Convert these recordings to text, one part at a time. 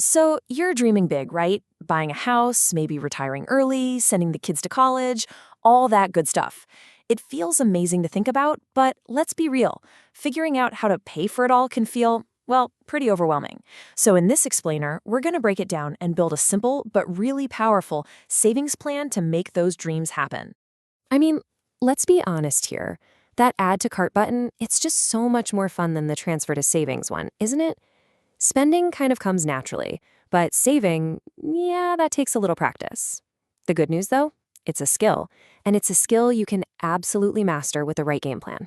So you're dreaming big, right? Buying a house, maybe retiring early, sending the kids to college, all that good stuff. It feels amazing to think about, but let's be real. Figuring out how to pay for it all can feel, well, pretty overwhelming. So in this explainer, we're going to break it down and build a simple but really powerful savings plan to make those dreams happen. I mean, let's be honest here. That add to cart button, it's just so much more fun than the transfer to savings one, isn't it? Spending kind of comes naturally, but saving, yeah, that takes a little practice. The good news though, it's a skill, and it's a skill you can absolutely master with the right game plan.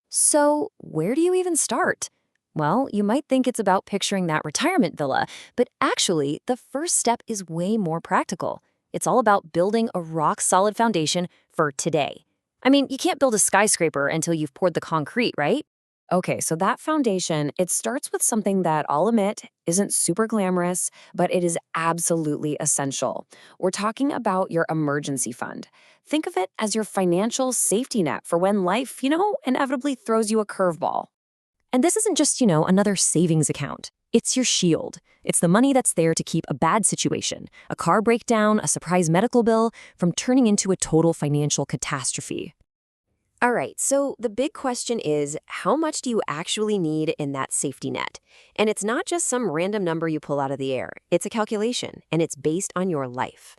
So, where do you even start? Well, you might think it's about picturing that retirement villa, but actually, the first step is way more practical. It's all about building a rock-solid foundation for today. I mean, you can't build a skyscraper until you've poured the concrete, right? Okay, so that foundation, it starts with something that I'll admit isn't super glamorous, but it is absolutely essential. We're talking about your emergency fund. Think of it as your financial safety net for when life, inevitably throws you a curveball. And this isn't just, another savings account. It's your shield. It's the money that's there to keep a bad situation, a car breakdown, a surprise medical bill, from turning into a total financial catastrophe. All right, so the big question is, how much do you actually need in that safety net? And it's not just some random number you pull out of the air. It's a calculation, and it's based on your life.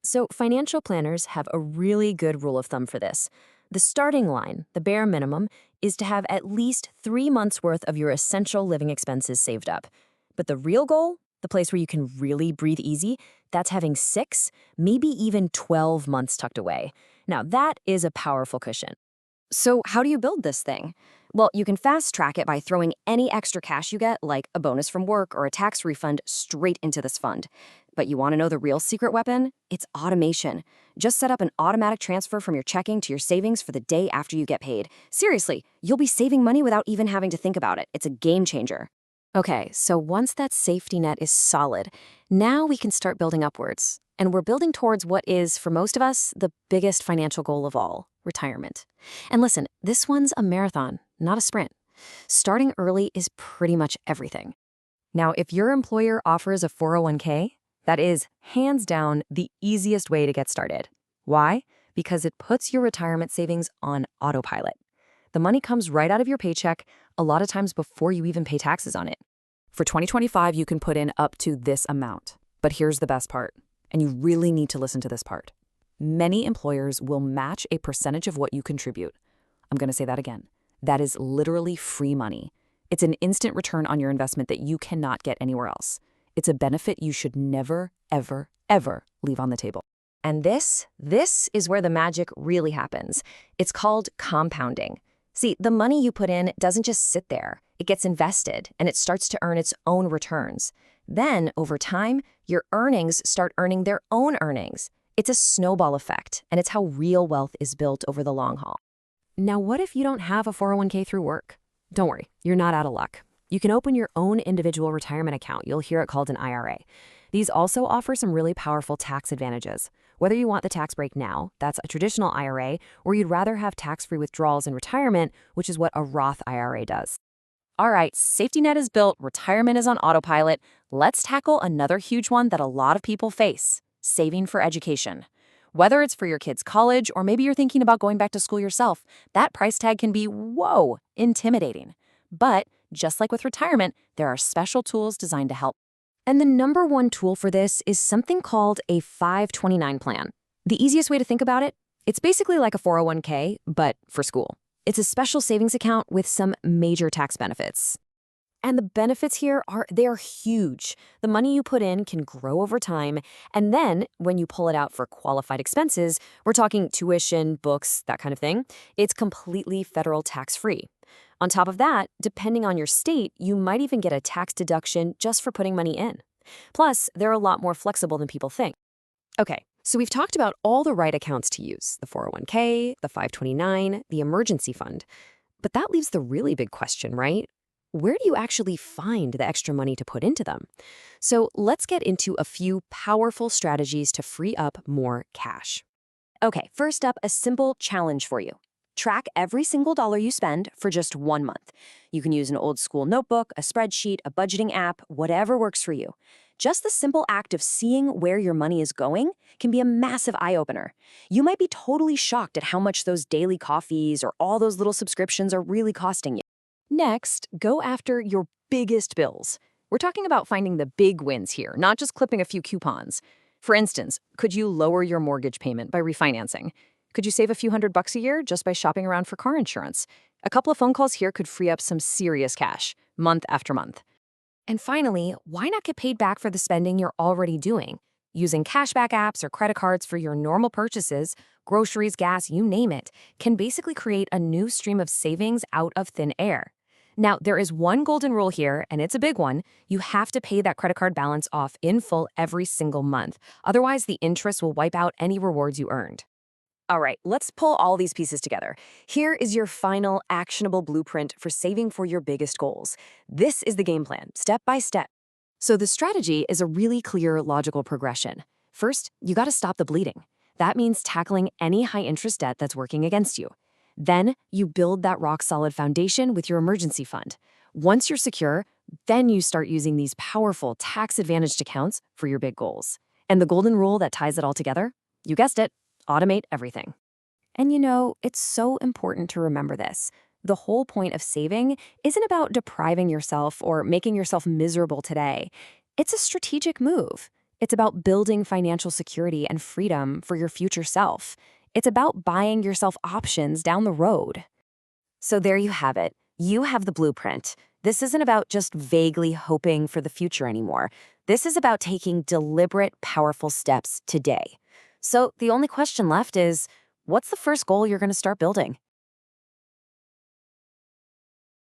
So financial planners have a really good rule of thumb for this. The starting line, the bare minimum, is to have at least 3 months' worth of your essential living expenses saved up. But the real goal, the place where you can really breathe easy, that's having 6, maybe even 12 months tucked away. Now, that is a powerful cushion. So how do you build this thing? Well, you can fast track it by throwing any extra cash you get, like a bonus from work or a tax refund, straight into this fund. But you want to know the real secret weapon? It's automation. Just set up an automatic transfer from your checking to your savings for the day after you get paid. Seriously, you'll be saving money without even having to think about it. It's a game changer. Okay, so once that safety net is solid, now we can start building upwards. And we're building towards what is, for most of us, the biggest financial goal of all, retirement. And listen, this one's a marathon, not a sprint. Starting early is pretty much everything. Now, if your employer offers a 401k, that is, hands down, the easiest way to get started. Why? Because it puts your retirement savings on autopilot. The money comes right out of your paycheck, a lot of times before you even pay taxes on it. For 2025, you can put in up to this amount. But here's the best part, and you really need to listen to this part. Many employers will match a percentage of what you contribute. I'm going to say that again. That is literally free money. It's an instant return on your investment that you cannot get anywhere else. It's a benefit you should never, ever, ever leave on the table. And this is where the magic really happens. It's called compounding. See, the money you put in doesn't just sit there. It gets invested, and it starts to earn its own returns. Then, over time, your earnings start earning their own earnings. It's a snowball effect, and it's how real wealth is built over the long haul. Now, what if you don't have a 401k through work? Don't worry, you're not out of luck. You can open your own individual retirement account. You'll hear it called an IRA. These also offer some really powerful tax advantages. Whether you want the tax break now, that's a traditional IRA, or you'd rather have tax-free withdrawals in retirement, which is what a Roth IRA does. All right, safety net is built, retirement is on autopilot. Let's tackle another huge one that a lot of people face: saving for education. Whether it's for your kids' college or maybe you're thinking about going back to school yourself, that price tag can be, whoa, intimidating. But just like with retirement, there are special tools designed to help. And the number one tool for this is something called a 529 plan. The easiest way to think about it, it's basically like a 401k, but for school. It's a special savings account with some major tax benefits. And the benefits here they're huge. The money you put in can grow over time, and then when you pull it out for qualified expenses, we're talking tuition, books, that kind of thing, it's completely federal tax-free. On top of that, depending on your state, you might even get a tax deduction just for putting money in. Plus, they're a lot more flexible than people think. Okay, so we've talked about all the right accounts to use: the 401k, the 529, the emergency fund. But that leaves the really big question, right? Where do you actually find the extra money to put into them? So let's get into a few powerful strategies to free up more cash. Okay, first up, a simple challenge for you. Track every single dollar you spend for just 1 month. You can use an old school notebook, a spreadsheet, a budgeting app, whatever works for you. Just the simple act of seeing where your money is going can be a massive eye-opener. You might be totally shocked at how much those daily coffees or all those little subscriptions are really costing you. Next, go after your biggest bills. We're talking about finding the big wins here, not just clipping a few coupons. For instance, could you lower your mortgage payment by refinancing? Could you save a few $100 a year just by shopping around for car insurance? A couple of phone calls here could free up some serious cash, month after month. And finally, why not get paid back for the spending you're already doing? Using cashback apps or credit cards for your normal purchases, groceries, gas, you name it, can basically create a new stream of savings out of thin air. Now, there is one golden rule here, and it's a big one. You have to pay that credit card balance off in full every single month. Otherwise, the interest will wipe out any rewards you earned. All right, let's pull all these pieces together. Here is your final actionable blueprint for saving for your biggest goals. This is the game plan, step by step. So the strategy is a really clear, logical progression. First, you got to stop the bleeding. That means tackling any high-interest debt that's working against you. Then you build that rock-solid foundation with your emergency fund. Once you're secure, then you start using these powerful tax-advantaged accounts for your big goals. And the golden rule that ties it all together? You guessed it. Automate everything. And you know, it's so important to remember this. The whole point of saving isn't about depriving yourself or making yourself miserable today. It's a strategic move. It's about building financial security and freedom for your future self. It's about buying yourself options down the road. So there you have it. You have the blueprint. This isn't about just vaguely hoping for the future anymore. This is about taking deliberate, powerful steps today. So the only question left is, what's the first goal you're going to start building?